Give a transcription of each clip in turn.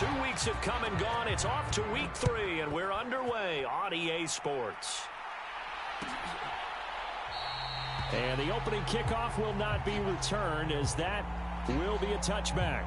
2 weeks have come and gone. It's off to week 3, and we're underway on EA Sports. And the opening kickoff will not be returned, as that will be a touchback.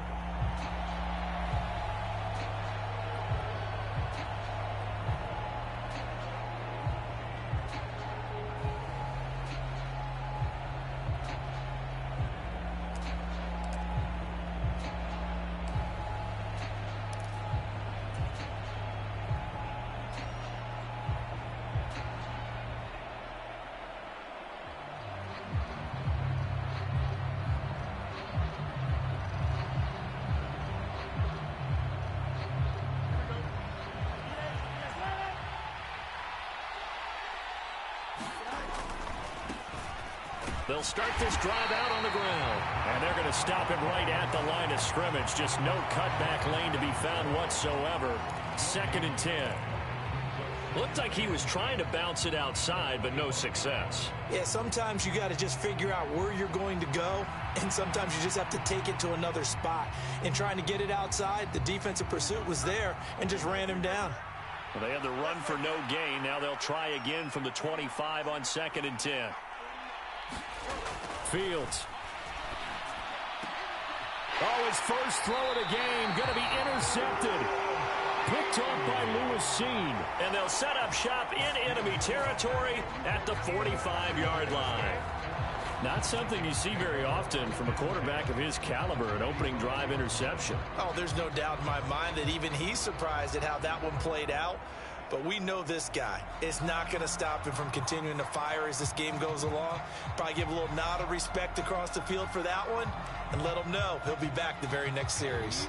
They'll start this drive out on the ground. And they're going to stop him right at the line of scrimmage. Just no cutback lane to be found whatsoever. 2nd and 10. Looked like he was trying to bounce it outside, but no success. Yeah, sometimes you got to just figure out where you're going to go, and sometimes you just have to take it to another spot. In trying to get it outside, the defensive pursuit was there and just ran him down. Well, they had the run for no gain. Now they'll try again from the 25 on 2nd and 10. Fields. Oh, his first throw of the game going to be intercepted. Picked up by Lewis Cine. And they'll set up shop in enemy territory at the 45-yard line. Not something you see very often from a quarterback of his caliber, an opening drive interception. Oh, there's no doubt in my mind that even he's surprised at how that one played out. But we know this guy is not going to stop him from continuing to fire as this game goes along. Probably give a little nod of respect across the field for that one and let him know he'll be back the very next series.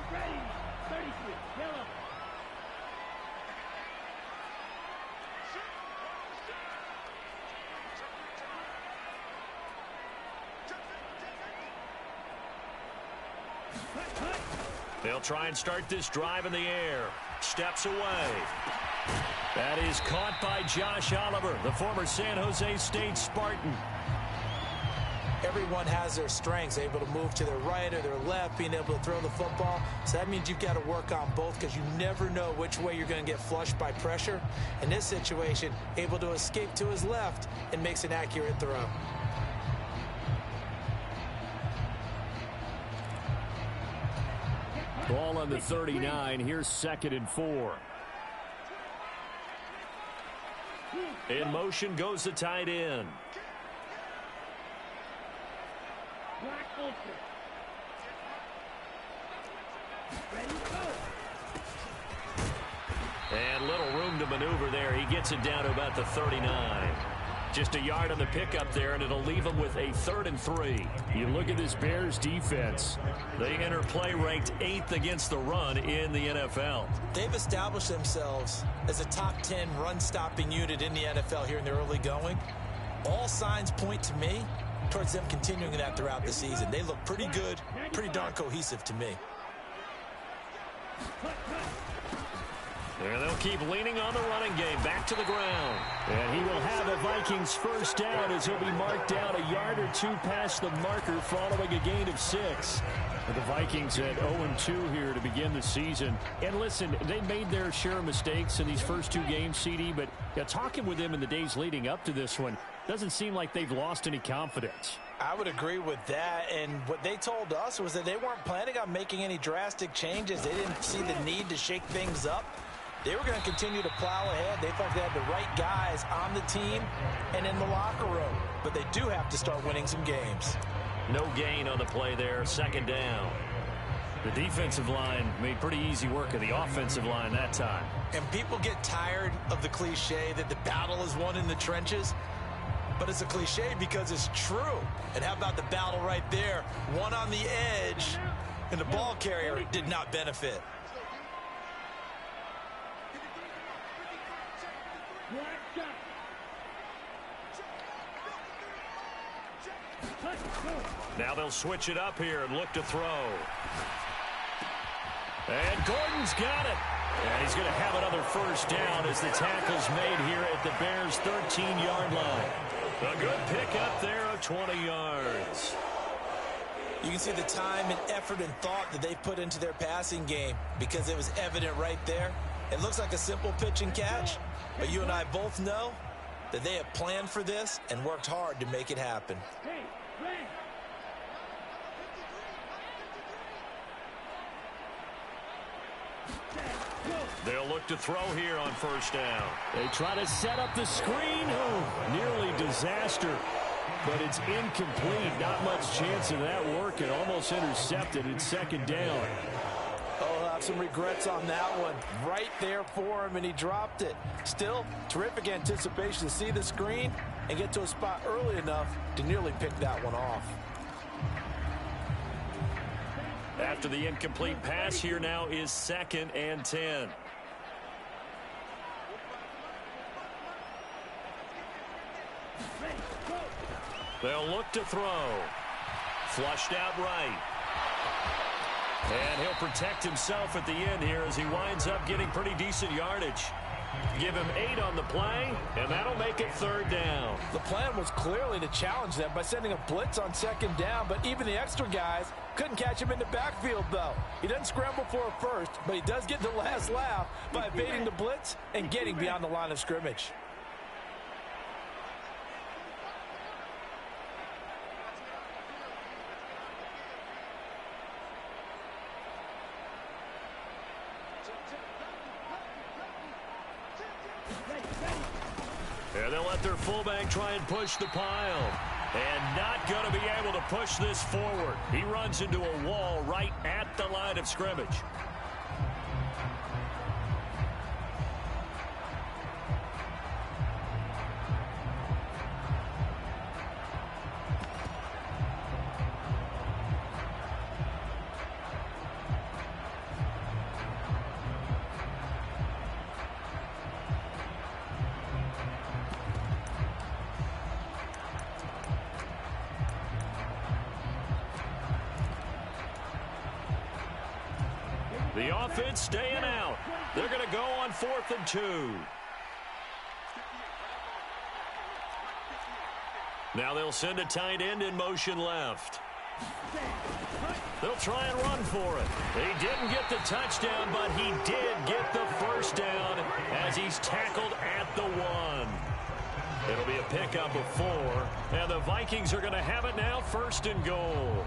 They'll try and start this drive in the air. Steps away. That is caught by Josh Oliver, the former San Jose State Spartan. Everyone has their strengths, able to move to their right or their left, being able to throw the football. So that means you've got to work on both because you never know which way you're going to get flushed by pressure. In this situation, able to escape to his left and makes an accurate throw. Ball on the 39. Here's 2nd and 4. In motion goes the tight end. And little room to maneuver there. He gets it down to about the 39. Just a yard on the pickup there, and it'll leave them with a 3rd and 3. You look at this Bears defense. They enter play ranked 8th against the run in the NFL. They've established themselves as a top 10 run-stopping unit in the NFL here in the early going. All signs point to me towards them continuing that throughout the season. They look pretty good, pretty darn cohesive to me. And they'll keep leaning on the running game. Back to the ground. And he will have a Vikings first down as he'll be marked down a yard or two past the marker following a gain of 6. The Vikings at 0-2 here to begin the season. And listen, they made their share of mistakes in these first 2 games, CD, but talking with them in the days leading up to this one, doesn't seem like they've lost any confidence. I would agree with that, and what they told us was that they weren't planning on making any drastic changes. They didn't see the need to shake things up. They were going to continue to plow ahead. They thought they had the right guys on the team and in the locker room. But they do have to start winning some games. No gain on the play there. 2nd down. The defensive line made pretty easy work of the offensive line that time. And people get tired of the cliche that the battle is won in the trenches. But it's a cliche because it's true. And how about the battle right there? One on the edge, and the ball carrier did not benefit. Now they'll switch it up here and look to throw. And Gordon's got it. And he's going to have another first down as the tackle's made here at the Bears' 13-yard line. A good pickup there of 20 yards. You can see the time and effort and thought that they put into their passing game because it was evident right there. It looks like a simple pitch and catch, but you and I both know that they have planned for this and worked hard to make it happen. They'll look to throw here on first down. They try to set up the screen. Oh, nearly disaster. But it's incomplete. Not much chance of that working. Almost intercepted in second down. Oh, he'll have some regrets on that one. Right there for him, and he dropped it. Still, terrific anticipation to see the screen and get to a spot early enough to nearly pick that one off. After the incomplete pass, here now is 2nd and 10. They'll look to throw. Flushed out right. And he'll protect himself at the end here as he winds up getting pretty decent yardage. Give him 8 on the play, and that'll make it 3rd down. The plan was clearly to challenge them by sending a blitz on 2nd down, but even the extra guys couldn't catch him in the backfield, though. He doesn't scramble for a first, but he does get the last laugh by evading the blitz and getting beyond the line of scrimmage. And they'll let their fullback try and push the pile. And not going to be able to push this forward. He runs into a wall right at the line of scrimmage. The offense staying out. They're going to go on 4th and 2. Now they'll send a tight end in motion left. They'll try and run for it. He didn't get the touchdown, but he did get the first down as he's tackled at the 1. It'll be a pickup of 4, and the Vikings are going to have it now 1st and goal.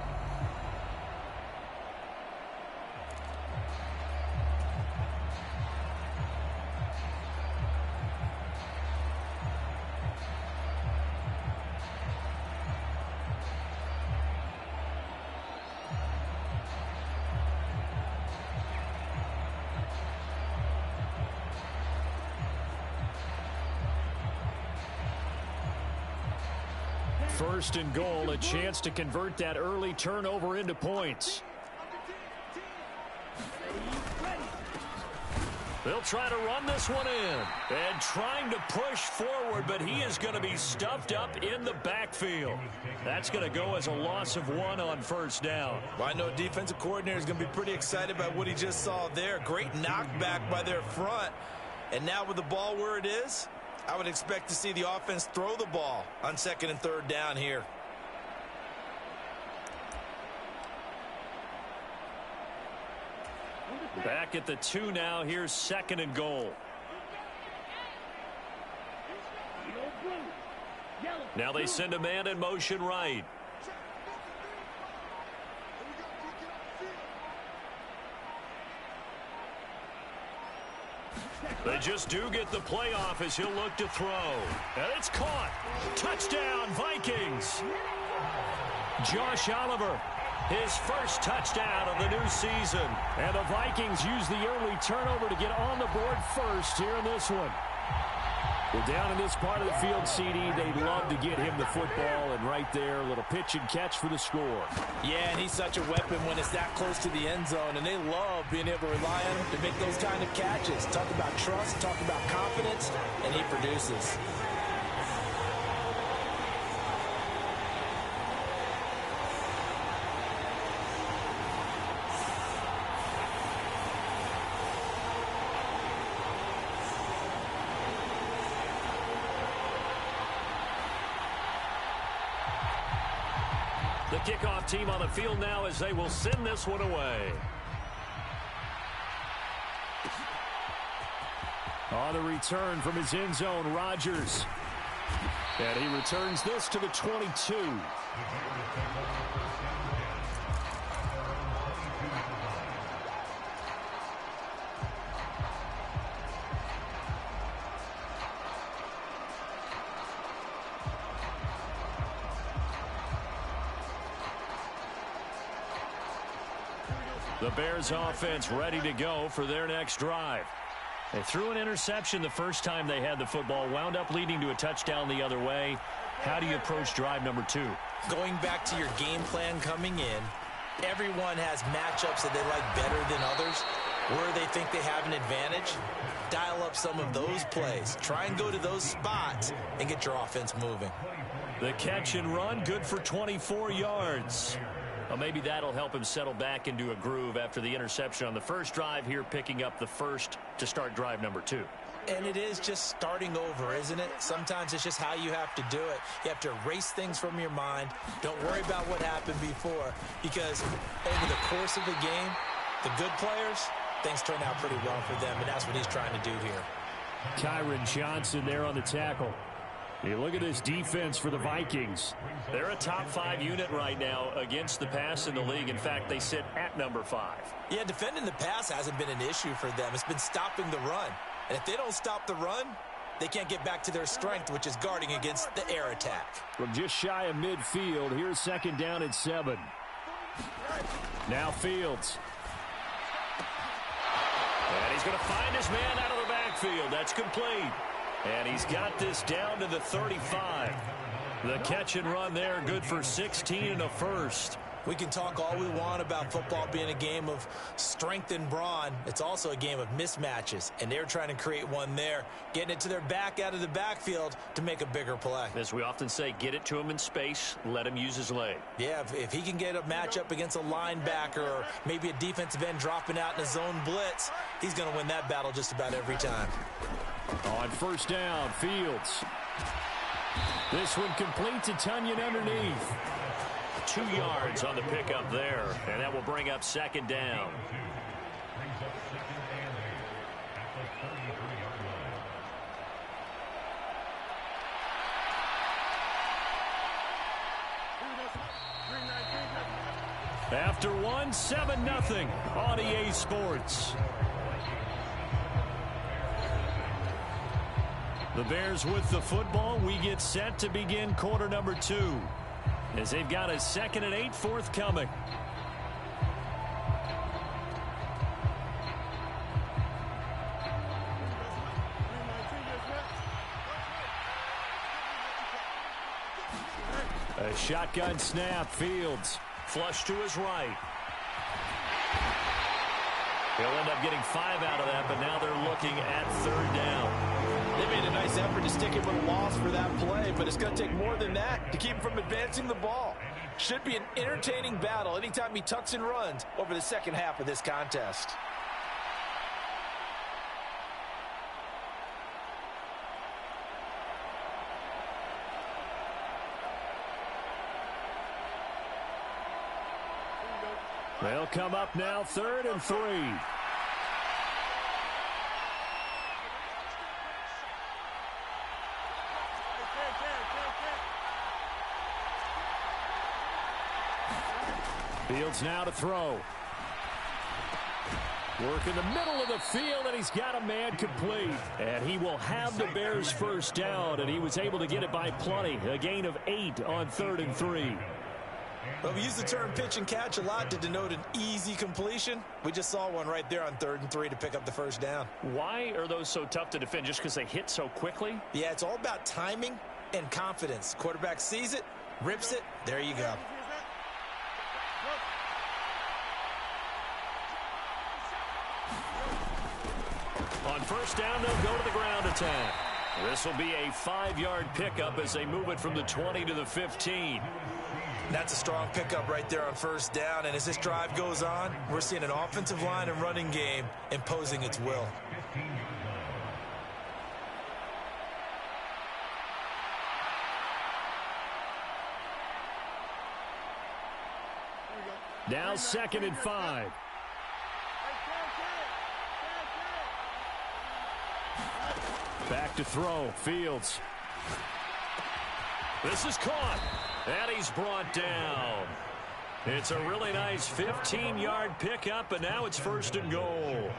First and goal, a chance to convert that early turnover into points. They'll try to run this one in. And trying to push forward, but he is going to be stuffed up in the backfield. That's going to go as a loss of 1 on first down. Well, I know defensive coordinator is going to be pretty excited about what he just saw there. Great knockback by their front. And now with the ball where it is, I would expect to see the offense throw the ball on 2nd and 3rd down here. Back at the 2 now. Here's 2nd and goal. Now they send a man in motion right. They just do get the playoff as he'll look to throw. And it's caught. Touchdown, Vikings. Josh Oliver, his first touchdown of the new season. And the Vikings use the early turnover to get on the board first here in this one. Well, down in this part of the field, CD, they'd love to get him the football, and right there, a little pitch and catch for the score. Yeah, and he's such a weapon when it's that close to the end zone, and they love being able to rely on him to make those kind of catches. Talk about trust, talk about confidence, and he produces. The kickoff team on the field now as they will send this one away. On the return from his end zone, Rodgers. And he returns this to the 22. The Bears offense ready to go for their next drive. They threw an interception the first time they had the football, wound up leading to a touchdown the other way. How do you approach drive number 2? Going back to your game plan coming in, everyone has matchups that they like better than others. Where they think they have an advantage, dial up some of those plays. Try and go to those spots and get your offense moving. The catch and run, good for 24 yards. Well, maybe that'll help him settle back into a groove after the interception on the first drive here, picking up the first to start drive number 2. And it is just starting over, isn't it? Sometimes it's just how you have to do it. You have to erase things from your mind. Don't worry about what happened before, because over the course of the game, the good players, things turn out pretty well for them, and that's what he's trying to do here. Kyron Johnson there on the tackle. You look at this defense for the Vikings. They're a top 5 unit right now against the pass in the league. In fact, they sit at number 5. Yeah, defending the pass hasn't been an issue for them. It's been stopping the run. And if they don't stop the run, they can't get back to their strength, which is guarding against the air attack. From just shy of midfield, here's second down and 7. Now Fields. And he's going to find his man out of the backfield. That's complete. And he's got this down to the 35. The catch and run there, good for 16 and a first. We can talk all we want about football being a game of strength and brawn. It's also a game of mismatches, and they're trying to create one there, getting it to their back out of the backfield to make a bigger play. As we often say, get it to him in space, let him use his leg. Yeah, if he can get a matchup against a linebacker or maybe a defensive end dropping out in a zone blitz, he's going to win that battle just about every time. On first down, Fields. This one complete to Tunyon underneath. 2 yards on the pickup there, and that will bring up second down. After one, 7-0 on EA Sports. The Bears with the football. We get set to begin quarter number 2 as they've got a 2nd and 8 forthcoming. A shotgun snap. Fields flush to his right. He'll end up getting 5 out of that, but now they're looking at 3rd down. They made a nice effort to stick him with a loss for that play, but it's going to take more than that to keep him from advancing the ball. Should be an entertaining battle anytime he tucks and runs over the second half of this contest. They'll come up now, 3rd and 3. Fields now to throw. Work in the middle of the field, and he's got a man complete. And he will have the Bears first down, and he was able to get it by plenty. A gain of 8 on 3rd and 3. Well, we use the term pitch and catch a lot to denote an easy completion. We just saw one right there on 3rd and 3 to pick up the first down. Why are those so tough to defend? Just because they hit so quickly? Yeah, it's all about timing and confidence. Quarterback sees it, rips it, there you go. On first down, they'll go to the ground attack. This will be a 5-yard pickup as they move it from the 20 to the 15. That's a strong pickup right there on first down, and as this drive goes on, we're seeing an offensive line and running game imposing its will. Now 2nd and 5. Back to throw. Fields. This is caught. And he's brought down. It's a really nice 15-yard pickup, and now it's 1st and goal.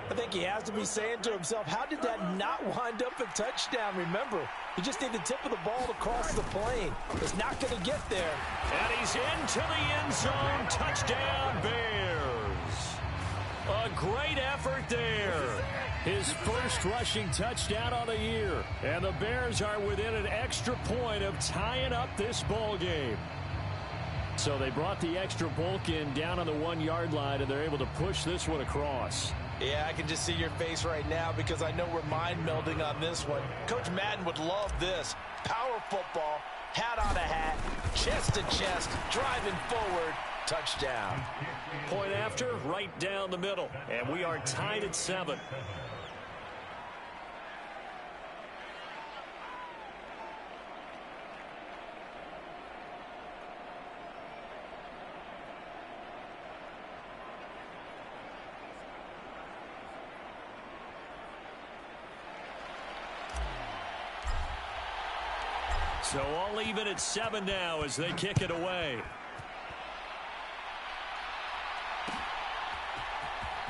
I think he has to be saying to himself, how did that not wind up a touchdown? Remember, you just need the tip of the ball to cross the plane. It's not going to get there. And he's into the end zone. Touchdown, Bears. A great effort there. His first rushing touchdown on the year. And the Bears are within an extra point of tying up this ball game. So they brought the extra bulk in down on the 1-yard line, and they're able to push this one across. Yeah, I can just see your face right now because I know we're mind melding on this one. Coach Madden would love this. Power football, hat on a hat, chest to chest, driving forward, touchdown. Point after, right down the middle. And we are tied at 7. So all even at 7 now as they kick it away.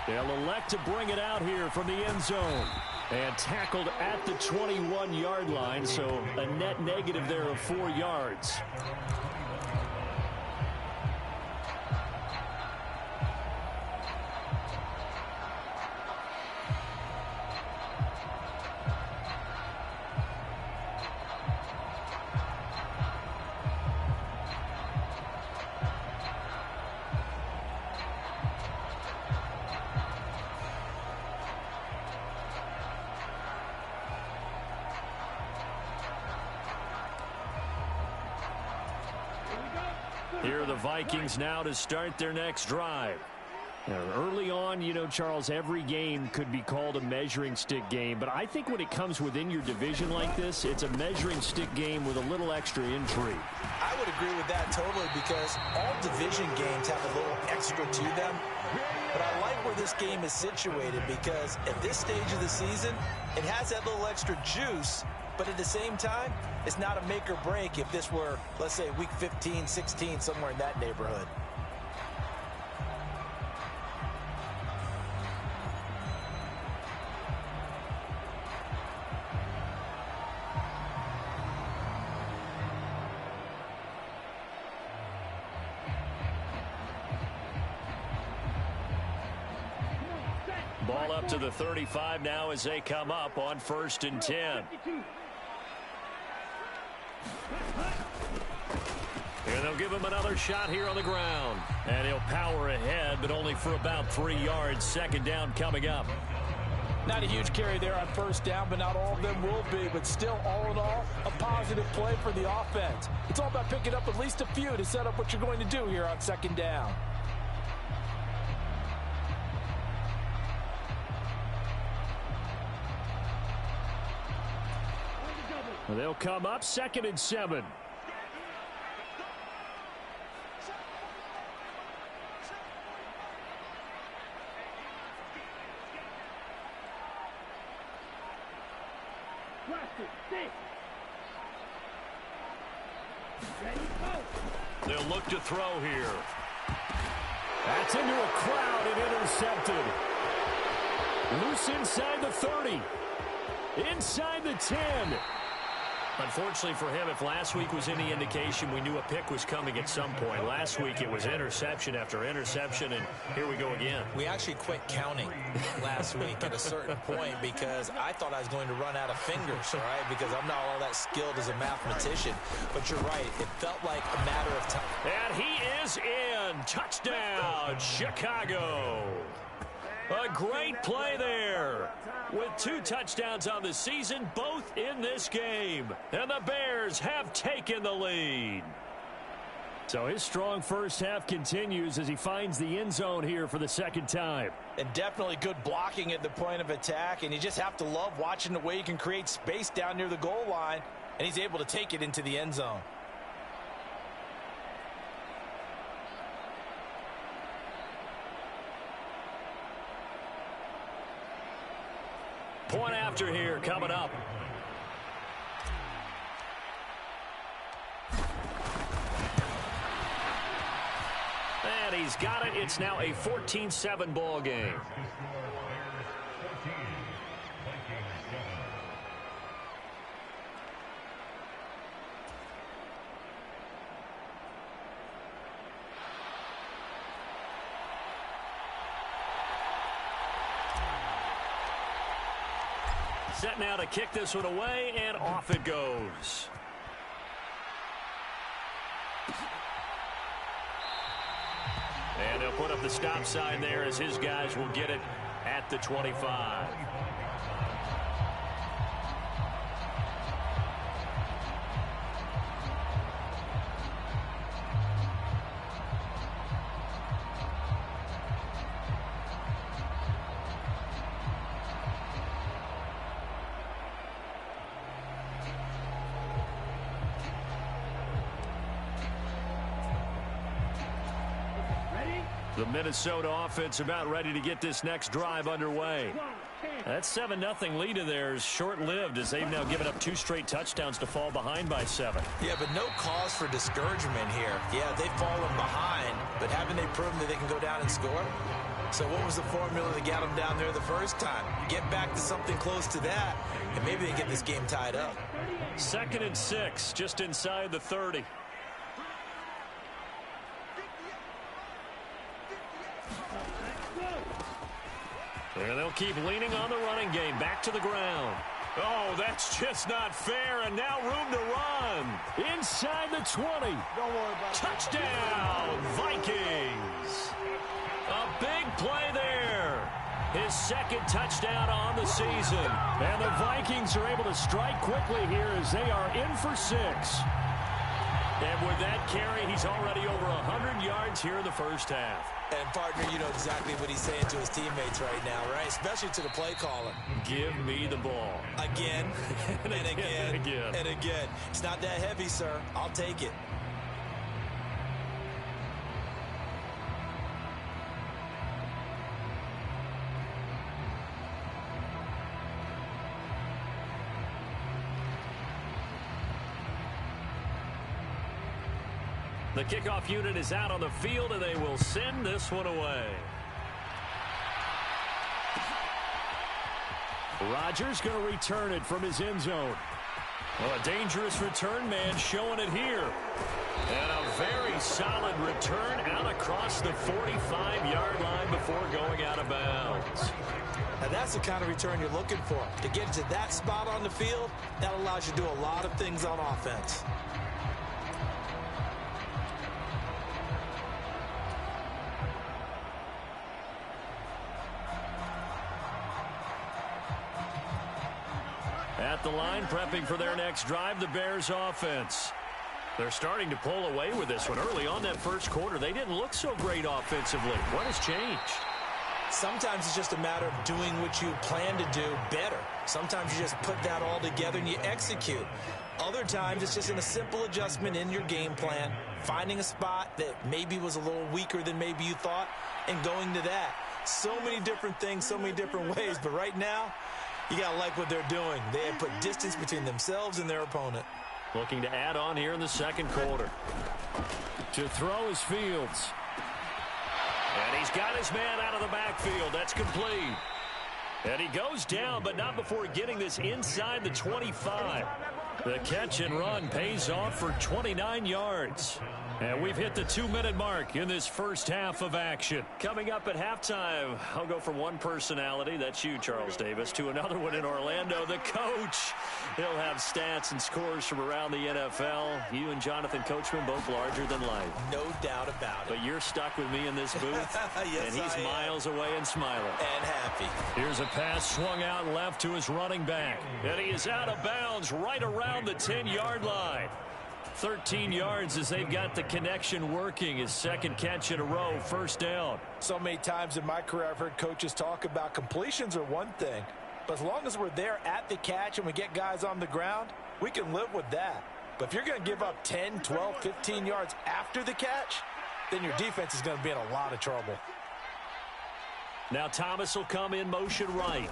They'll elect to bring it out here from the end zone. And tackled at the 21-yard line, so a net negative there of 4 yards. Here are the Vikings now to start their next drive. Now, early on, you know, Charles, every game could be called a measuring stick game. But I think when it comes within your division like this, it's a measuring stick game with a little extra intrigue. I would agree with that totally because all division games have a little extra to them. But I like where this game is situated because at this stage of the season, it has that little extra juice. But at the same time, it's not a make or break if this were, let's say, week 15, 16, somewhere in that neighborhood. Ball up to the 35 now as they come up on 1st and 10. And they'll give him another shot here on the ground. And he'll power ahead, but only for about 3 yards. 2nd down coming up. Not a huge carry there on 1st down, but not all of them will be. But still, all in all, a positive play for the offense. It's all about picking up at least a few to set up what you're going to do here on 2nd down. They'll come up 2nd and 7. They'll look to throw here. That's into a crowd and intercepted. Loose inside the 30. Inside the 10. Unfortunately for him, if last week was any indication, we knew a pick was coming at some point. Last week it was interception after interception, and here we go again. We actually quit counting last week at a certain point because I thought I was going to run out of fingers, all right, because I'm not all that skilled as a mathematician. But you're right. It felt like a matter of time. And he is in. Touchdown, Chicago. A great play there. With 2 touchdowns on the season, both in this game. And the Bears have taken the lead. So his strong first half continues as he finds the end zone here for the 2nd time. And definitely good blocking at the point of attack. And you just have to love watching the way he can create space down near the goal line. And he's able to take it into the end zone. Point after here coming up. And he's got it. It's now a 14-7 ball game. Set now to kick this one away, and off it goes. And he'll put up the stop sign there as his guys will get it at the 25. The Minnesota offense about ready to get this next drive underway. That 7-0 lead of theirs short-lived as they've now given up 2 straight touchdowns to fall behind by 7. Yeah, but no cause for discouragement here. Yeah, they've fallen behind, but haven't they proven that they can go down and score? So what was the formula that got them down there the first time? Get back to something close to that, and maybe they get this game tied up. 2nd and 6, just inside the 30. And they'll keep leaning on the running game. Back to the ground. Oh, that's just not fair. And now room to run. Inside the 20. Don't worry about it. Touchdown, Vikings. A big play there. His 2nd touchdown on the season. And the Vikings are able to strike quickly here as they are in for 6. And with that carry, he's already over 100 yards here in the first half. And, partner, you know exactly what he's saying to his teammates right now, right? Especially to the play caller. Give me the ball. Again, and again, and again. and again. It's not that heavy, sir. I'll take it. The kickoff unit is out on the field, and they will send this one away. Rodgers going to return it from his end zone. Well, a dangerous return man showing it here. And a very solid return out across the 45-yard line before going out of bounds. Now, that's the kind of return you're looking for. To get to that spot on the field, that allows you to do a lot of things on offense. At the line, prepping for their next drive, the Bears offense. They're starting to pull away with this one. Early on that first quarter, they didn't look so great offensively. What has changed? Sometimes it's just a matter of doing what you plan to do better. Sometimes you just put that all together and you execute. Other times it's just in a simple adjustment in your game plan, finding a spot that maybe was a little weaker than maybe you thought, and going to that. So many different things, so many different ways, but right now, you got to like what they're doing. They have put distance between themselves and their opponent. Looking to add on here in the second quarter. To throw is Fields. And he's got his man out of the backfield. That's complete. And he goes down, but not before getting this inside the 25. The catch and run pays off for 29 yards. And we've hit the 2-minute mark in this first half of action. Coming up at halftime, I'll go from one personality, that's you, Charles Davis, to another one in Orlando, the coach. He'll have stats and scores from around the NFL. You and Jonathan Coachman both larger than life. No doubt about it. But you're stuck with me in this booth, yes, and he's miles away and smiling. And happy. Here's a pass swung out left to his running back. And he is out of bounds right around the 10-yard line. 13 yards as they've got the connection working. His 2nd catch in a row, first down. So many times in my career I've heard coaches talk about completions are one thing, but as long as we're there at the catch and we get guys on the ground, we can live with that. But if you're going to give up 10, 12, 15 yards after the catch, then your defense is going to be in a lot of trouble. Now Thomas will come in motion right.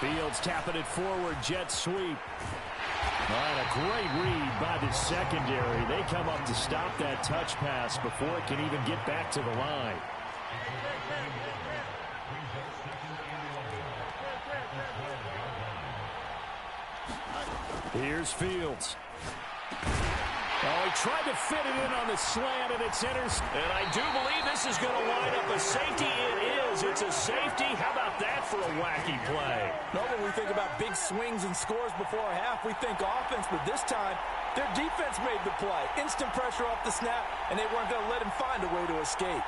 Fields tapping it forward, jet sweep. All right, a great read by the secondary. They come up to stop that touch pass before it can even get back to the line. Here's Fields. Oh, he tried to fit it in on the slant, and it's intercepted. And I do believe this is going to wind up a safety. It is. It's a safety. How about that for a wacky play? No, when we think about big swings and scores before a half, we think offense, but this time, their defense made the play. Instant pressure off the snap, and they weren't going to let him find a way to escape.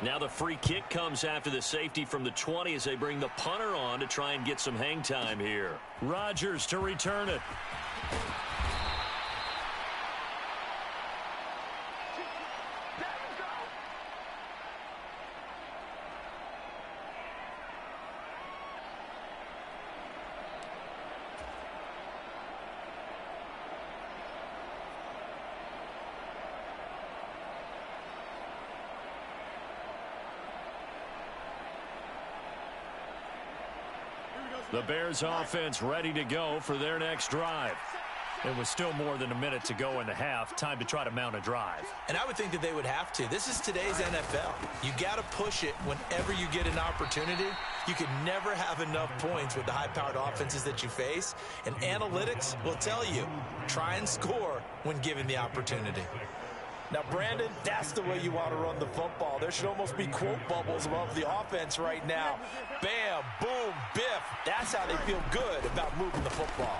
Now the free kick comes after the safety from the 20 as they bring the punter on to try and get some hang time here. Rodgers to return it. The Bears offense ready to go for their next drive. It was still more than a minute to go in the half. Time to try to mount a drive. And I would think that they would have to. This is today's NFL. You got to push it whenever you get an opportunity. You can never have enough points with the high-powered offenses that you face. And analytics will tell you, try and score when given the opportunity. Now, Brandon, that's the way you want to run the football. There should almost be quote bubbles above the offense right now. Bam, boom, biff. That's how they feel good about moving the football.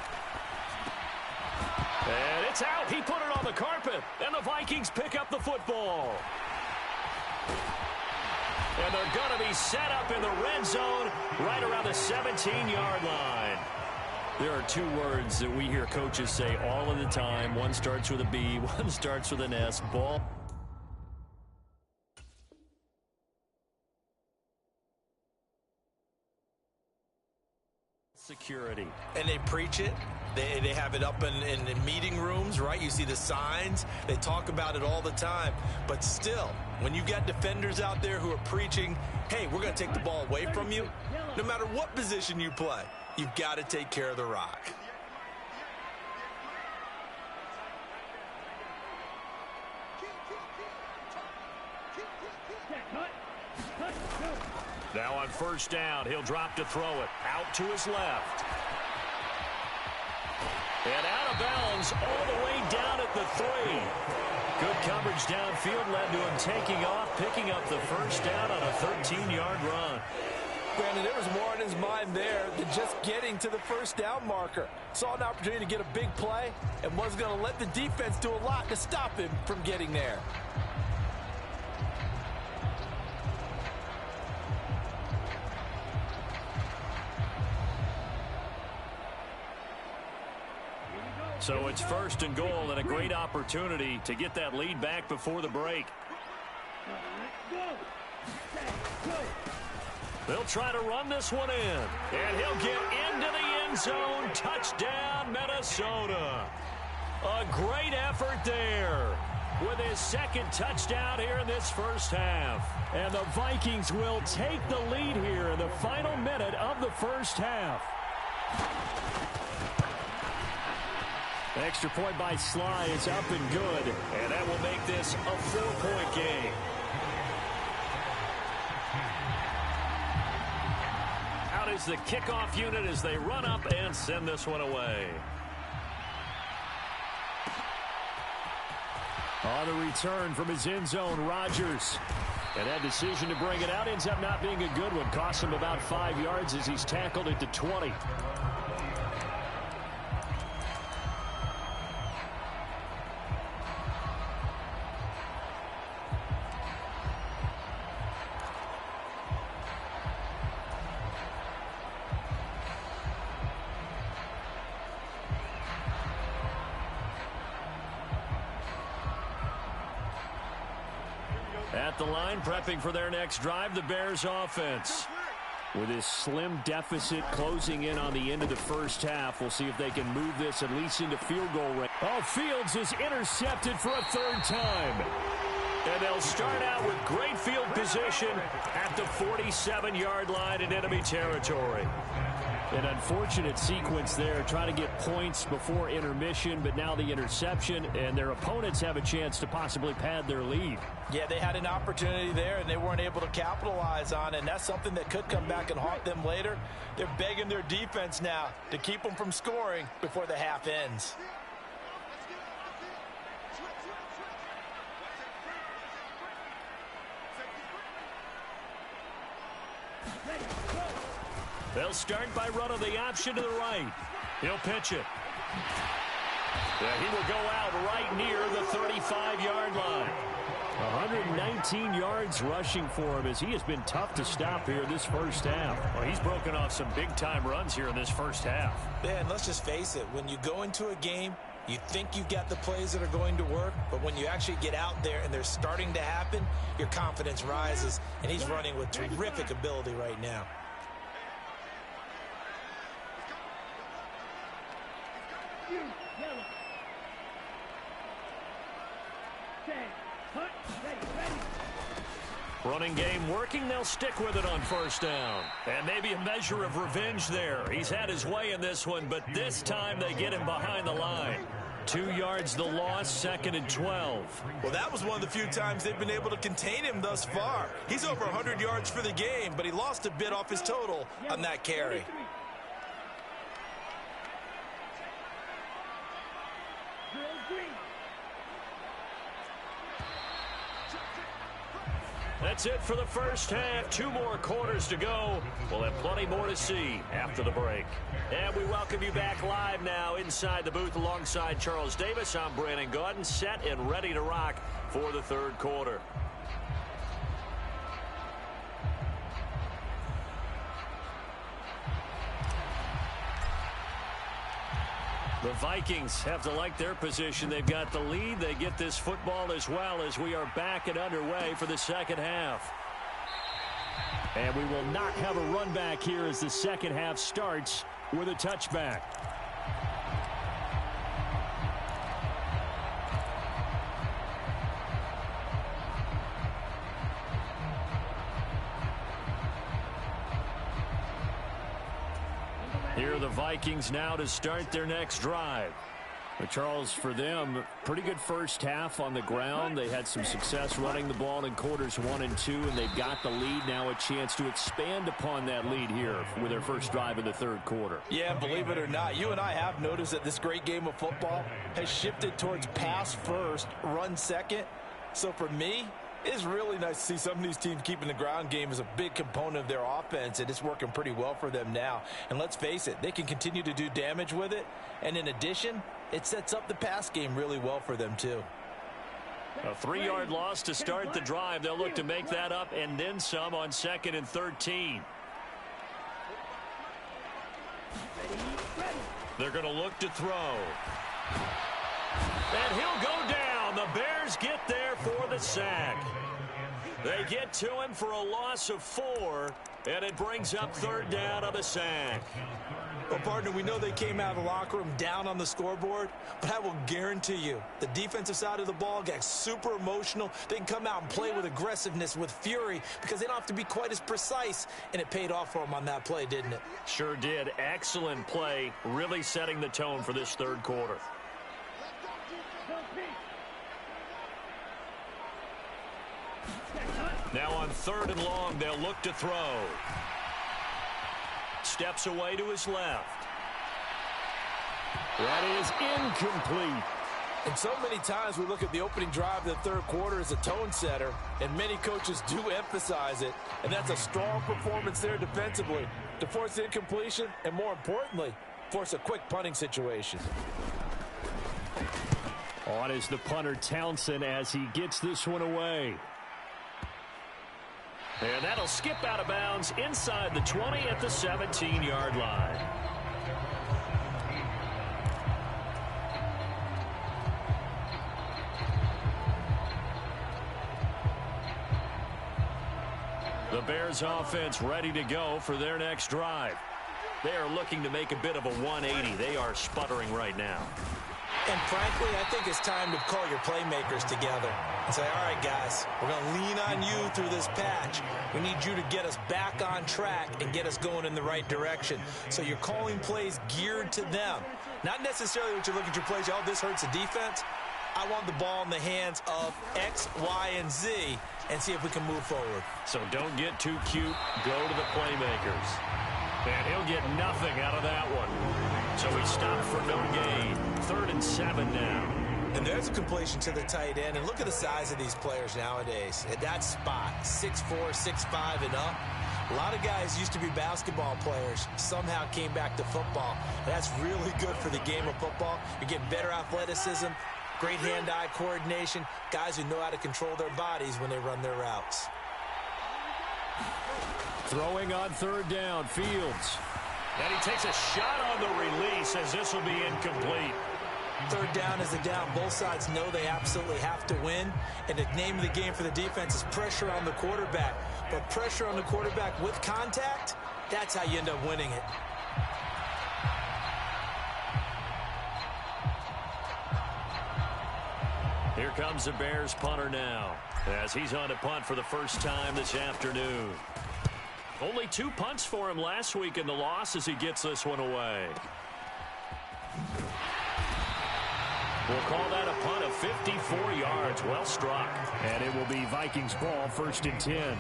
And it's out. He put it on the carpet. And the Vikings pick up the football. And they're going to be set up in the red zone right around the 17-yard line. There are two words that we hear coaches say all of the time. One starts with a B, one starts with an S. Ball. Security. And they preach it. They have it up in meeting rooms, right? You see the signs. They talk about it all the time. But still, when you got defenders out there who are preaching, hey, we're going to take the ball away from you, no matter what position you play, you've got to take care of the rock. Now on first down, he'll drop to throw it. Out to his left. And out of bounds all the way down at the 3. Good coverage downfield led to him taking off, picking up the first down on a 13-yard run. Brandon, there was more in his mind there than just getting to the first down marker. Saw an opportunity to get a big play and wasn't going to let the defense do a lot to stop him from getting there. So it's first and goal and a great opportunity to get that lead back before the break. They'll try to run this one in. And he'll get into the end zone. Touchdown, Minnesota. A great effort there with his second touchdown here in this first half. And the Vikings will take the lead here in the final minute of the first half. Extra point by Sly is up and good. And that will make this a 4-point game. Out is the kickoff unit as they run up and send this one away. On the return from his end zone, Rodgers. And that decision to bring it out ends up not being a good one. Costs him about 5 yards as he's tackled it to 20. At the line, prepping for their next drive, the Bears offense. With this slim deficit closing in on the end of the first half, we'll see if they can move this at least into field goal range. Oh, Fields is intercepted for a third time. And they'll start out with great field position at the 47-yard line in enemy territory. An unfortunate sequence there, trying to get points before intermission, but now the interception, and their opponents have a chance to possibly pad their lead. Yeah, they had an opportunity there, and they weren't able to capitalize on it, and that's something that could come back and haunt them later. They're begging their defense now to keep them from scoring before the half ends. They'll start by running the option to the right. He'll pitch it. Yeah, he will go out right near the 35-yard line. 119 yards rushing for him as he has been tough to stop here this first half. Well, he's broken off some big-time runs here in this first half. Yeah, and let's just face it. When you go into a game, you think you've got the plays that are going to work, but when you actually get out there and they're starting to happen, your confidence rises, and he's running with terrific ability right now. Running game working. They'll stick with it on first down. And maybe a measure of revenge there. He's had his way in this one, but this time they get him behind the line. 2 yards the loss, 2nd and 12. Well, that was one of the few times they've been able to contain him thus far. He's over 100 yards for the game, but he lost a bit off his total on that carry. That's it for the first half. 2 more quarters to go. We'll have plenty more to see after the break. And we welcome you back live now inside the booth alongside Charles Davis. I'm Brandon Gaudin, set and ready to rock for the third quarter. The Vikings have to like their position. They've got the lead. They get this football as well as we are back and underway for the second half. And we will not have a run back here as the second half starts with a touchback. Here are the Vikings now to start their next drive. But Charles, for them, pretty good first half on the ground. They had some success running the ball in quarters 1 and 2, and they've got the lead. Now a chance to expand upon that lead here with their first drive in the third quarter. Yeah, believe it or not, you and I have noticed that this great game of football has shifted towards pass first, run second. So for me, it's really nice to see some of these teams keeping the ground game as a big component of their offense, and it's working pretty well for them now. And let's face it, they can continue to do damage with it. And in addition, it sets up the pass game really well for them too. A 3-yard loss to start the drive. They'll look to make that up and then some on 2nd and 13. They're going to look to throw. And he'll go down. The Bears get there for the sack. They get to him for a loss of 4, and it brings up third down on the sack. Well, partner, we know they came out of the locker room down on the scoreboard, but I will guarantee you the defensive side of the ball got super emotional. They can come out and play with aggressiveness, with fury, because they don't have to be quite as precise, and it paid off for them on that play, didn't it? Sure did. Excellent play, really setting the tone for this third quarter. Now on 3rd and long, they'll look to throw. Steps away to his left. That is incomplete. And so many times we look at the opening drive of the third quarter as a tone setter, and many coaches do emphasize it, and that's a strong performance there defensively to force incompletion and, more importantly, force a quick punting situation. On is the punter Townsend as he gets this one away. And that'll skip out of bounds inside the 20 at the 17-yard line. The Bears offense ready to go for their next drive. They are looking to make a bit of a 180. They are sputtering right now. And frankly, I think it's time to call your playmakers together and say, all right, guys, we're going to lean on you through this patch. We need you to get us back on track and get us going in the right direction. So you're calling plays geared to them. Not necessarily what you look at your plays, oh, this hurts the defense. I want the ball in the hands of X, Y, and Z and see if we can move forward. So don't get too cute. Go to the playmakers. And he'll get nothing out of that one. So he stopped for no gain. 3rd and 7 now. And there's a completion to the tight end. And look at the size of these players nowadays. At that spot, 6'4", 6'5", and up. A lot of guys used to be basketball players, somehow came back to football. And that's really good for the game of football. You're getting better athleticism, great hand-eye coordination, guys who know how to control their bodies when they run their routes. Throwing on 3rd down, Fields. And he takes a shot on the release as this will be incomplete. 3rd down is a down. Both sides know they absolutely have to win. And the name of the game for the defense is pressure on the quarterback. But pressure on the quarterback with contact, that's how you end up winning it. Here comes the Bears punter now as he's on to punt for the first time this afternoon. Only 2 punts for him last week in the loss as he gets this one away. We'll call that a punt of 54 yards. Well struck. And it will be Vikings ball, 1st and 10.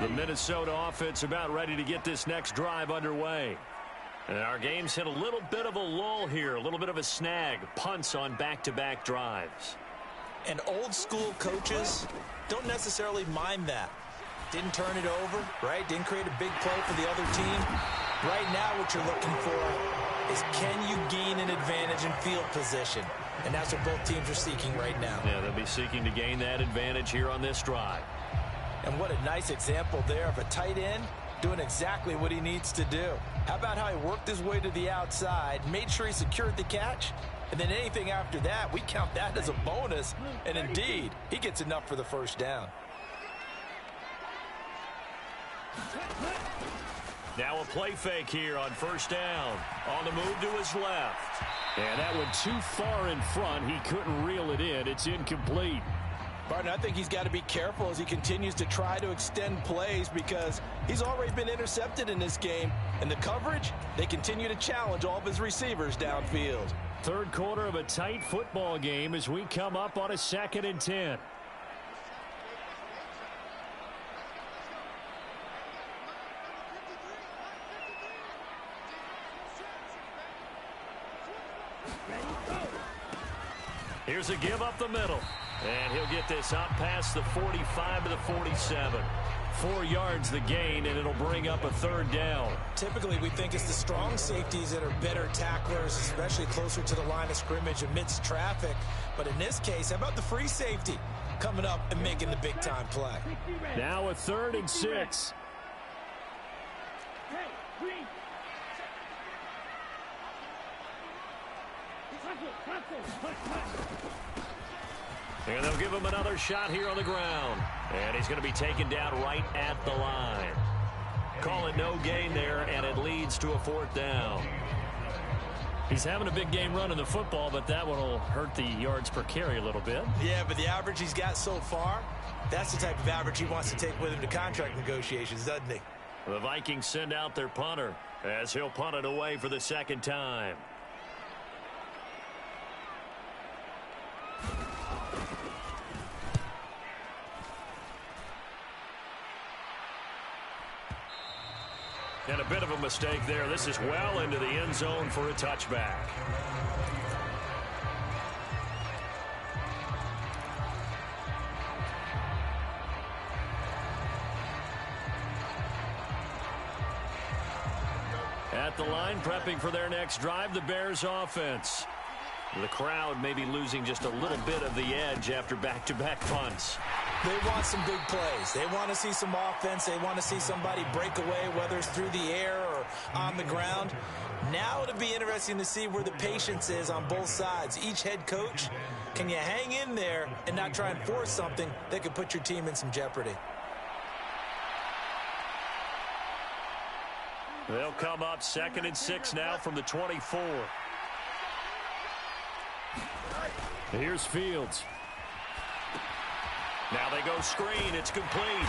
The Minnesota offense about ready to get this next drive underway. And our game's hit a little bit of a lull here, a little bit of a snag. Punts on back-to-back drives. And old school coaches don't necessarily mind that. Didn't turn it over, right? Didn't create a big play for the other team. Right now what you're looking for is can you gain an advantage in field position? And that's what both teams are seeking right now. Yeah, they'll be seeking to gain that advantage here on this drive. And what a nice example there of a tight end doing exactly what he needs to do. How about how he worked his way to the outside, made sure he secured the catch, and then anything after that, we count that as a bonus. And indeed, he gets enough for the 1st down. Now a play fake here on 1st down. On the move to his left. And that one too far in front. He couldn't reel it in. It's incomplete. Barton, I think he's got to be careful as he continues to try to extend plays because he's already been intercepted in this game. And the coverage, they continue to challenge all of his receivers downfield. 3rd quarter of a tight football game as we come up on a 2nd and 10. Here's a give up the middle. And he'll get this up past the 45 to the 47. 4 yards the gain, and it'll bring up a 3rd down. Typically, we think it's the strong safeties that are better tacklers, especially closer to the line of scrimmage amidst traffic. But in this case, how about the free safety coming up and making the big-time play? Now a 3rd and 6. And they'll give him another shot here on the ground. And he's going to be taken down right at the line. Call it no gain there, and it leads to a 4th down. He's having a big game running the football, but that one will hurt the yards per carry a little bit. Yeah, but the average he's got so far, that's the type of average he wants to take with him to contract negotiations, doesn't he? The Vikings send out their punter as he'll punt it away for the 2nd time. And a bit of a mistake there. This is well into the end zone for a touchback. At the line, prepping for their next drive, the Bears offense. The crowd may be losing just a little bit of the edge after back-to-back punts. They want some big plays. They want to see some offense. They want to see somebody break away, whether it's through the air or on the ground. Now it'll be interesting to see where the patience is on both sides. Each head coach, can you hang in there and not try and force something that could put your team in some jeopardy? They'll come up 2nd and 6 now from the 24. Here's Fields. Now they go screen. It's complete.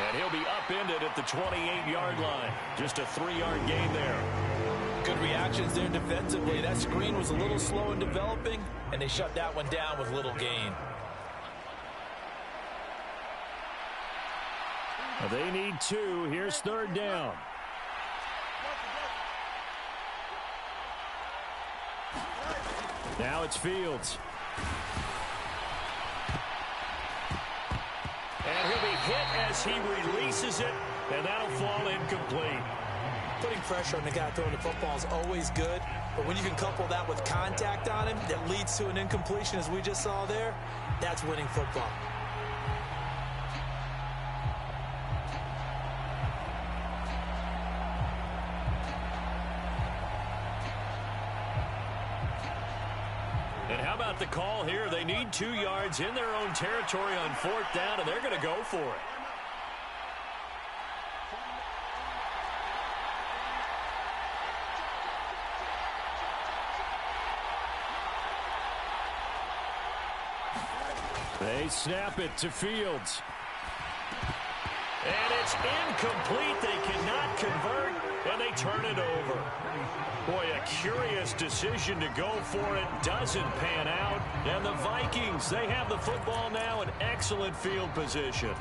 And he'll be upended at the 28-yard line. Just a 3-yard gain there. Good reactions there defensively. That screen was a little slow in developing, and they shut that one down with little gain. They need 2. Here's 3rd down. Now it's Fields. And he'll be hit as he releases it, and that'll fall incomplete. Putting pressure on the guy throwing the football is always good, but when you can couple that with contact on him that leads to an incompletion, as we just saw there, that's winning football. And how about the call here? They need 2 yards in their own territory on 4th down, and they're going to go for it. They snap it to Fields. And it's incomplete. They cannot convert, and they turn it over. Boy, a curious decision to go for it. Doesn't pan out. And the Vikings, they have the football now in excellent field position.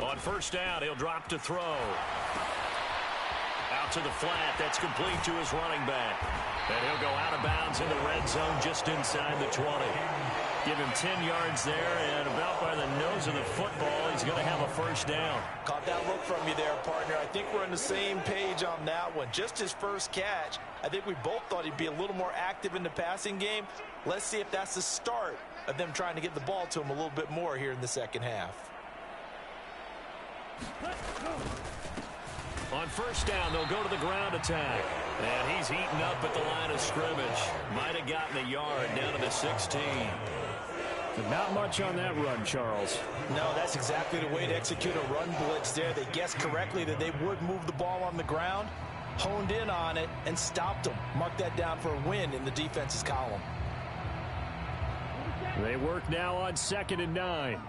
On 1st down, he'll drop to throw. Out to the flat. That's complete to his running back. And he'll go out of bounds in the red zone just inside the 20. Give him 10 yards there, and about by the nose of the football, he's going to have a 1st down. Caught that look from you there, partner. I think we're on the same page on that one. Just his first catch. I think we both thought he'd be a little more active in the passing game. Let's see if that's the start of them trying to get the ball to him a little bit more here in the second half. On 1st down, they'll go to the ground attack. And he's eaten up at the line of scrimmage. Might have gotten a yard down to the 16. But not much on that run, Charles. No, that's exactly the way to execute a run blitz there. They guessed correctly that they would move the ball on the ground, honed in on it, and stopped them. Mark that down for a win in the defense's column. They work now on 2nd and 9.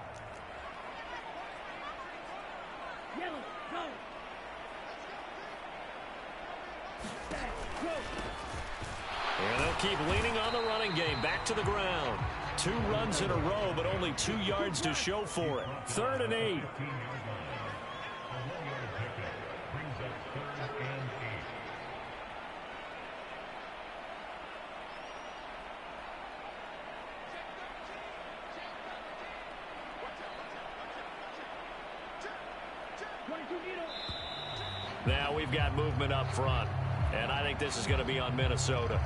And they'll keep leaning on the running game. Back to the ground. 2 runs in a row, but only 2 yards to show for it. 3rd and 8. Now we've got movement up front, and I think this is going to be on Minnesota.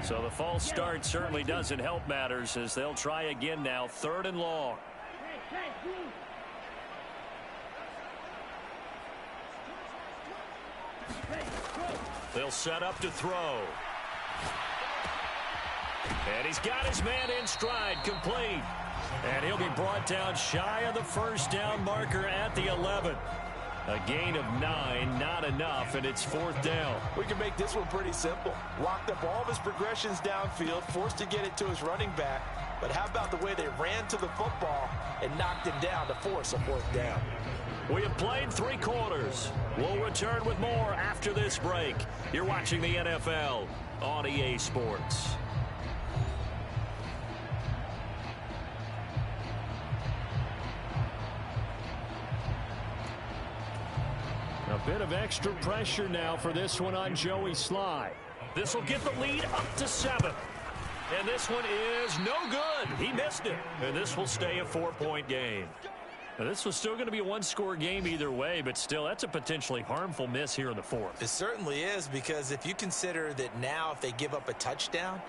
So the false start certainly doesn't help matters as they'll try again now. 3rd and long. They'll set up to throw. And he's got his man in stride, complete. And he'll be brought down shy of the 1st down marker at the 11. A gain of 9, not enough, and it's 4th down. We can make this one pretty simple. Locked up all of his progressions downfield, forced to get it to his running back. But how about the way they ran to the football and knocked him down to force a 4th down? We have played 3 quarters. We'll return with more after this break. You're watching the NFL on EA Sports. A bit of extra pressure now for this one on Joey Slye. This will get the lead up to 7. And this one is no good. He missed it. And this will stay a 4-point game. Now, this was still going to be a one-score game either way, but still, that's a potentially harmful miss here in the 4th. It certainly is, because if you consider that now if they give up a touchdown,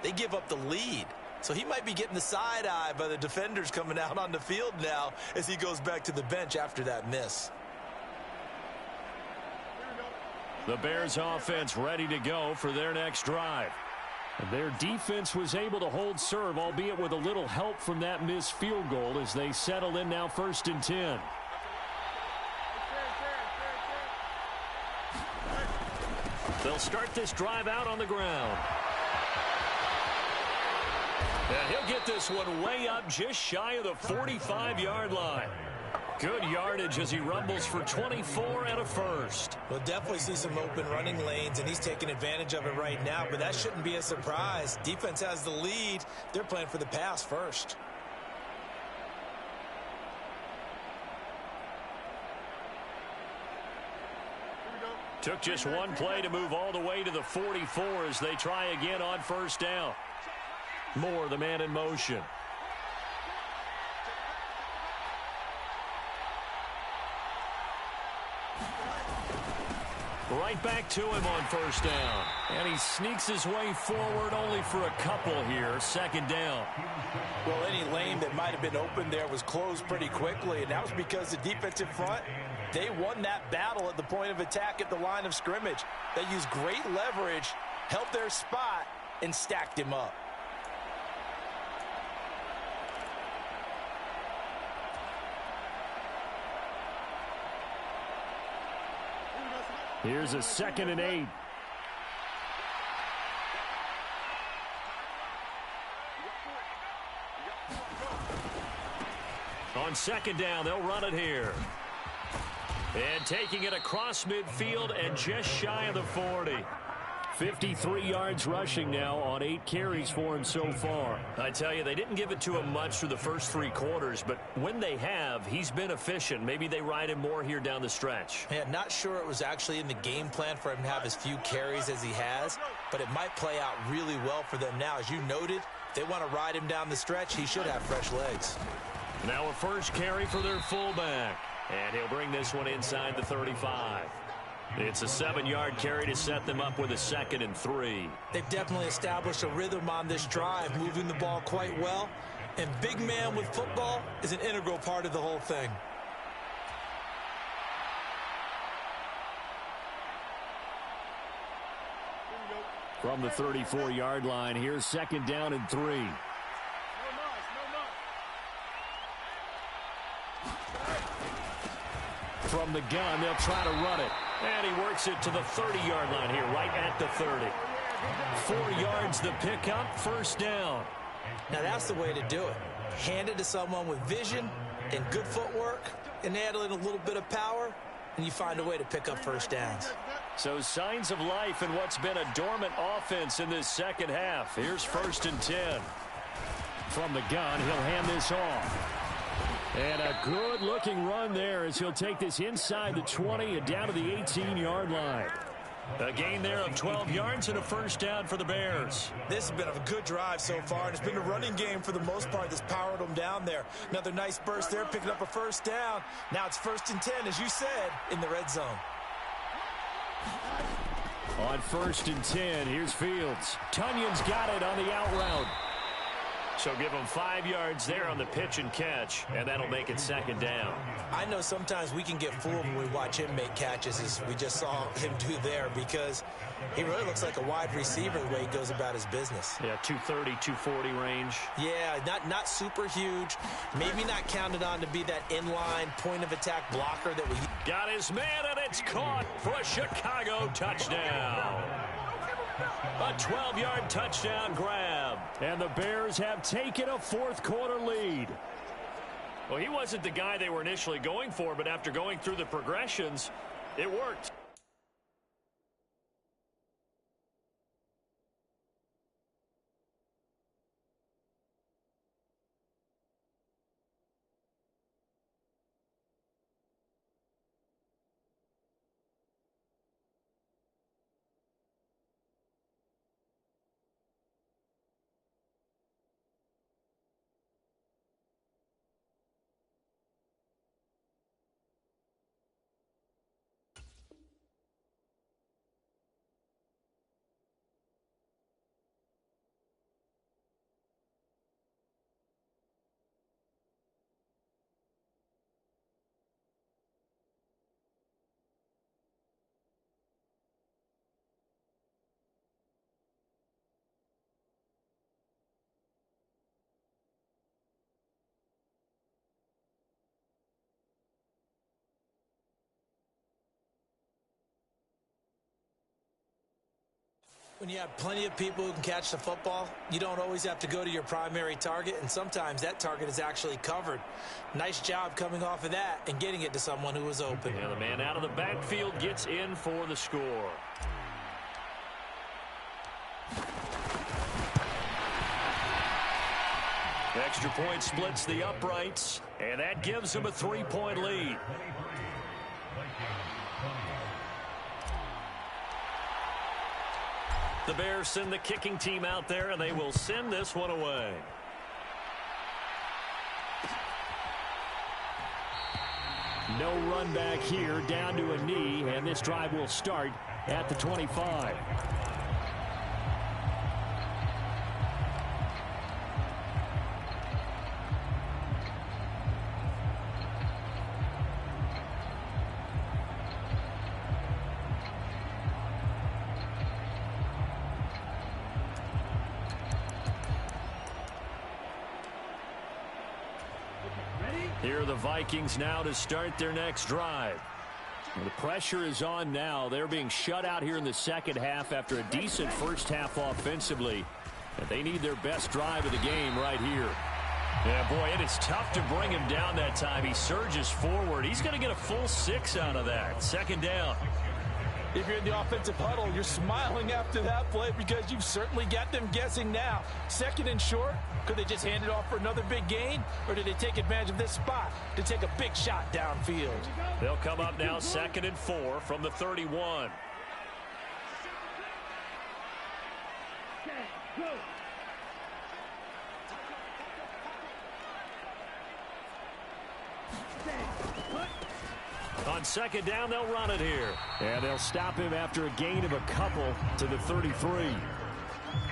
they give up the lead. So he might be getting the side eye by the defenders coming out on the field now as he goes back to the bench after that miss. The Bears offense ready to go for their next drive. And their defense was able to hold serve, albeit with a little help from that missed field goal as they settle in now 1st and 10. They'll start this drive out on the ground. And he'll get this one way up just shy of the 45-yard line. Good yardage as he rumbles for 24 and a first. We'll definitely see some open running lanes, and he's taking advantage of it right now, but that shouldn't be a surprise. Defense has the lead. They're playing for the pass first. Took just one play to move all the way to the 44 as they try again on 1st down. Moore, the man in motion. Right back to him on 1st down. And he sneaks his way forward only for a couple here. 2nd down. Well, any lane that might have been open there was closed pretty quickly, and that was because the defensive front, they won that battle at the point of attack at the line of scrimmage. They used great leverage, held their spot, and stacked him up. Here's a 2nd and 8. On 2nd down, they'll run it here. And taking it across midfield and just shy of the 40. 53 yards rushing now on 8 carries for him so far. I tell you, they didn't give it to him much through the first 3 quarters, but when they have, he's been efficient. Maybe they ride him more here down the stretch. Yeah, not sure it was actually in the game plan for him to have as few carries as he has, but it might play out really well for them now. As you noted, if they want to ride him down the stretch, he should have fresh legs. Now a first carry for their fullback. And he'll bring this one inside the 35. It's a 7-yard carry to set them up with a 2nd and 3. They've definitely established a rhythm on this drive, moving the ball quite well. And big man with football is an integral part of the whole thing. From the 34-yard line, here's 2nd down and 3. From the gun, they'll try to run it. And he works it to the 30-yard line here, right at the 30. 4 yards the pickup, 1st down. Now that's the way to do it. Hand it to someone with vision and good footwork, and add in a little bit of power, and you find a way to pick up 1st downs. So signs of life in what's been a dormant offense in this 2nd half. Here's 1st and 10. From the gun, he'll hand this off. And a good-looking run there as he'll take this inside the 20 and down to the 18-yard line. A gain there of 12 yards and a 1st down for the Bears. This has been a good drive so far, and it's been a running game for the most part that's powered them down there. Another nice burst there, picking up a 1st down. Now it's 1st and 10, as you said, in the red zone. On 1st and 10, here's Fields. Tunyon's got it on the out route. So give him 5 yards there on the pitch and catch, and that'll make it 2nd down. I know sometimes we can get fooled when we watch him make catches, as we just saw him do there, because he really looks like a wide receiver the way he goes about his business. Yeah, 230, 240 range. Yeah, not super huge. Maybe not counted on to be that inline point-of-attack blocker that we... Got his man, and it's caught for a Chicago touchdown. A 12-yard touchdown grab. And the Bears have taken a 4th quarter lead. Well, he wasn't the guy they were initially going for, but after going through the progressions, it worked. When you have plenty of people who can catch the football, you don't always have to go to your primary target, and sometimes that target is actually covered. Nice job coming off of that and getting it to someone who was open. And the man out of the backfield gets in for the score. Extra point splits the uprights, and that gives them a 3-point lead. The Bears send the kicking team out there, and they will send this one away. No run back here, down to a knee, and this drive will start at the 25. Here are the Vikings now to start their next drive. The pressure is on now. They're being shut out here in the second half after a decent first half offensively. And they need their best drive of the game right here. Yeah, boy, it is tough to bring him down that time. He surges forward. He's going to get a full 6 out of that. Second down. If you're in the offensive huddle, you're smiling after that play because you've certainly got them guessing now. Second and short, could they just hand it off for another big gain? Or did they take advantage of this spot to take a big shot downfield? They'll come up now 2nd and 4 from the 31. On second down, they'll run it here. And they'll stop him after a gain of a couple to the 33.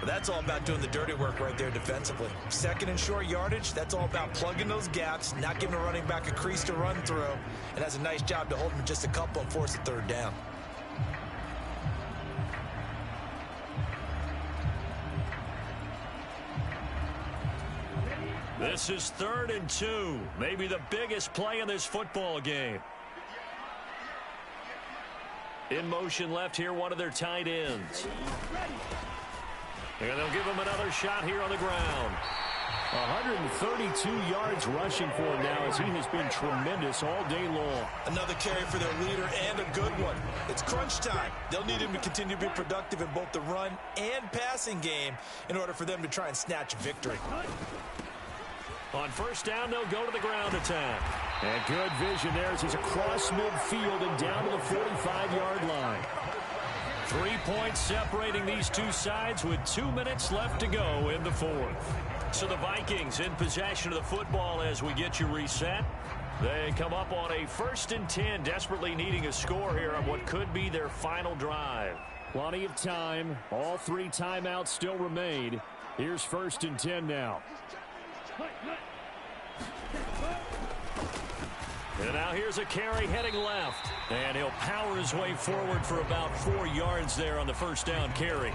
That's all about doing the dirty work right there defensively. Second and short yardage, that's all about plugging those gaps, not giving a running back a crease to run through, and has a nice job to hold him just a couple and force a third down. This is 3rd and 2, maybe the biggest play in this football game. In motion left here, one of their tight ends. And they'll give him another shot here on the ground. 132 yards rushing for him now as he has been tremendous all day long. Another carry for their leader and a good one. It's crunch time. They'll need him to continue to be productive in both the run and passing game in order for them to try and snatch a victory. On first down, they'll go to the ground attack. And good vision there as he's across midfield and down to the 45-yard line. 3 points separating these two sides with 2 minutes left to go in the fourth. So the Vikings in possession of the football as we get you reset. They come up on a 1st and 10, desperately needing a score here on what could be their final drive. Plenty of time. All 3 timeouts still remain. Here's 1st and 10 now. And now here's a carry heading left. And he'll power his way forward for about 4 yards there on the first down carry.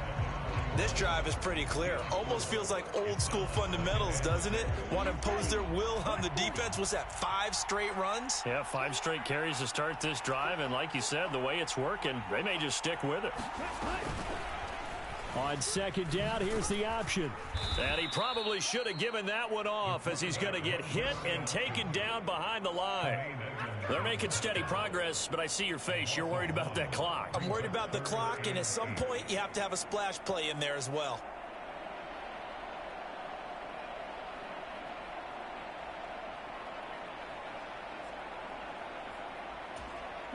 This drive is pretty clear. Almost feels like old school fundamentals, doesn't it? Want to impose their will on the defense. Was that 5 straight runs? Yeah, 5 straight carries to start this drive. And like you said, the way it's working, they may just stick with it. On second down, here's the option. And he probably should have given that one off as he's going to get hit and taken down behind the line. They're making steady progress, but I see your face. You're worried about that clock. I'm worried about the clock, and at some point you have to have a splash play in there as well.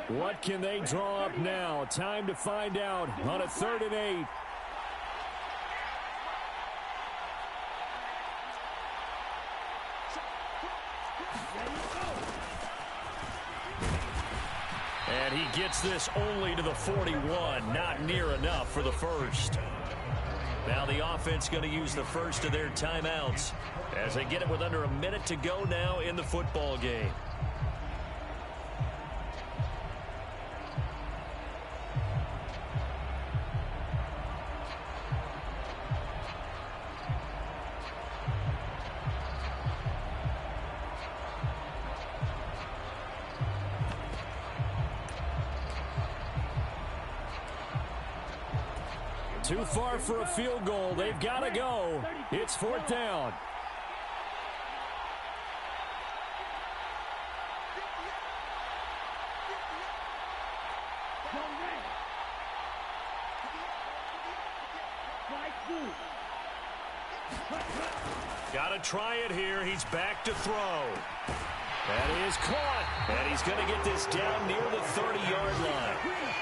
What can they draw up now? Time to find out on a 3rd and 8. And he gets this only to the 41, not near enough for the first. Now the offense going to use the first of their timeouts as they get it with under a minute to go now in the football game. Too far for a field goal. They've got to go. It's 4th down. Got to try it here. He's back to throw. That is caught. And he's going to get this down near the 30-yard line.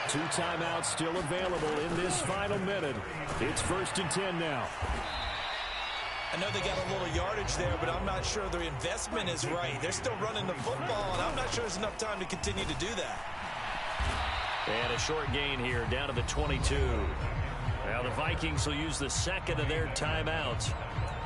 2 timeouts still available in this final minute. It's 1st and 10 now. I know they got a little yardage there, but I'm not sure their investment is right. They're still running the football, and I'm not sure there's enough time to continue to do that. And a short gain here down to the 22. Now the Vikings will use the second of their timeouts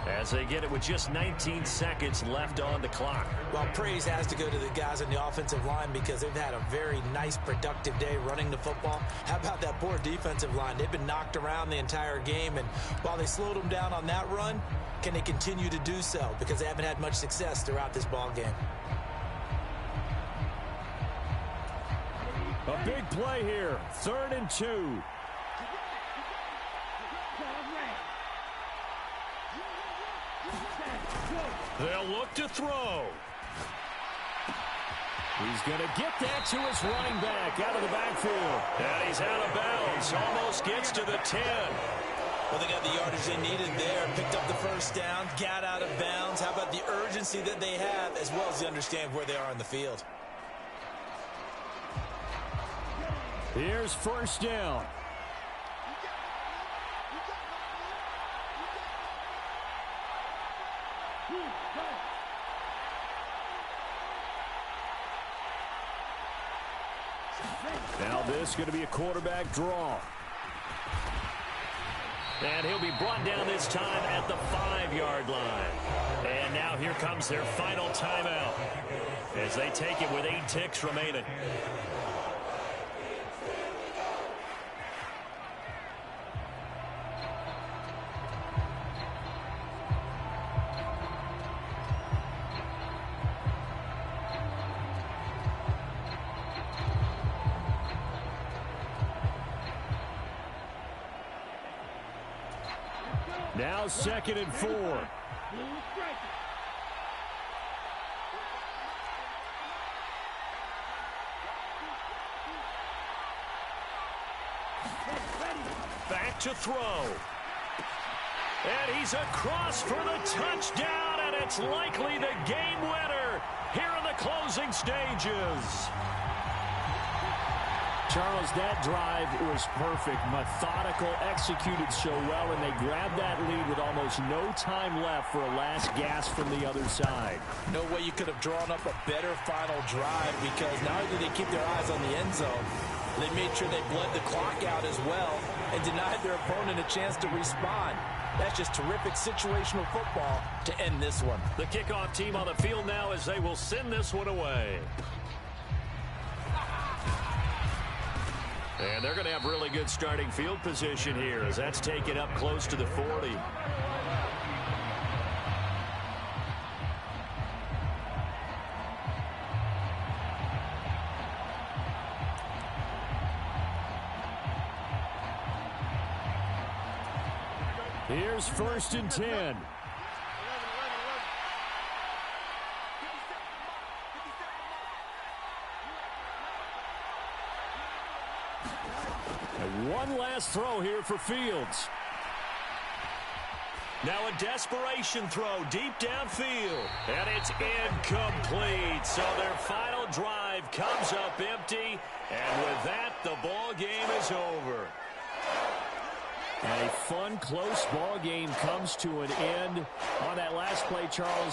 as they get it with just 19 seconds left on the clock. Well, praise has to go to the guys on the offensive line because they've had a very nice, productive day running the football. How about that poor defensive line? They've been knocked around the entire game, and while they slowed them down on that run, can they continue to do so? Because they haven't had much success throughout this ball game. A big play here. 3rd and 2. They'll look to throw. He's going to get that to his running back out of the backfield. And he's out of bounds. Almost gets to the 10. Well, they got the yardage they needed there. Picked up the first down. Got out of bounds. How about the urgency that they have as well as they understand where they are in the field? Here's 1st down. Now this is going to be a quarterback draw. And he'll be brought down this time at the 5-yard line. And now here comes their final timeout as they take it with 8 ticks remaining. Now 2nd and 4. Back to throw. And he's across for the touchdown, and it's likely the game winner here in the closing stages. Charles, that drive was perfect, methodical, executed so well, and they grabbed that lead with almost no time left for a last gasp from the other side. No way you could have drawn up a better final drive because not only did they keep their eyes on the end zone, they made sure they bled the clock out as well and denied their opponent a chance to respond. That's just terrific situational football to end this one. The kickoff team on the field now as they will send this one away. And they're going to have really good starting field position here as that's taken up close to the 40. Here's 1st and 10. One last throw here for Fields. Now a desperation throw deep downfield. And it's incomplete. So their final drive comes up empty. And with that, the ball game is over. And a fun, close ball game comes to an end on that last play, Charles.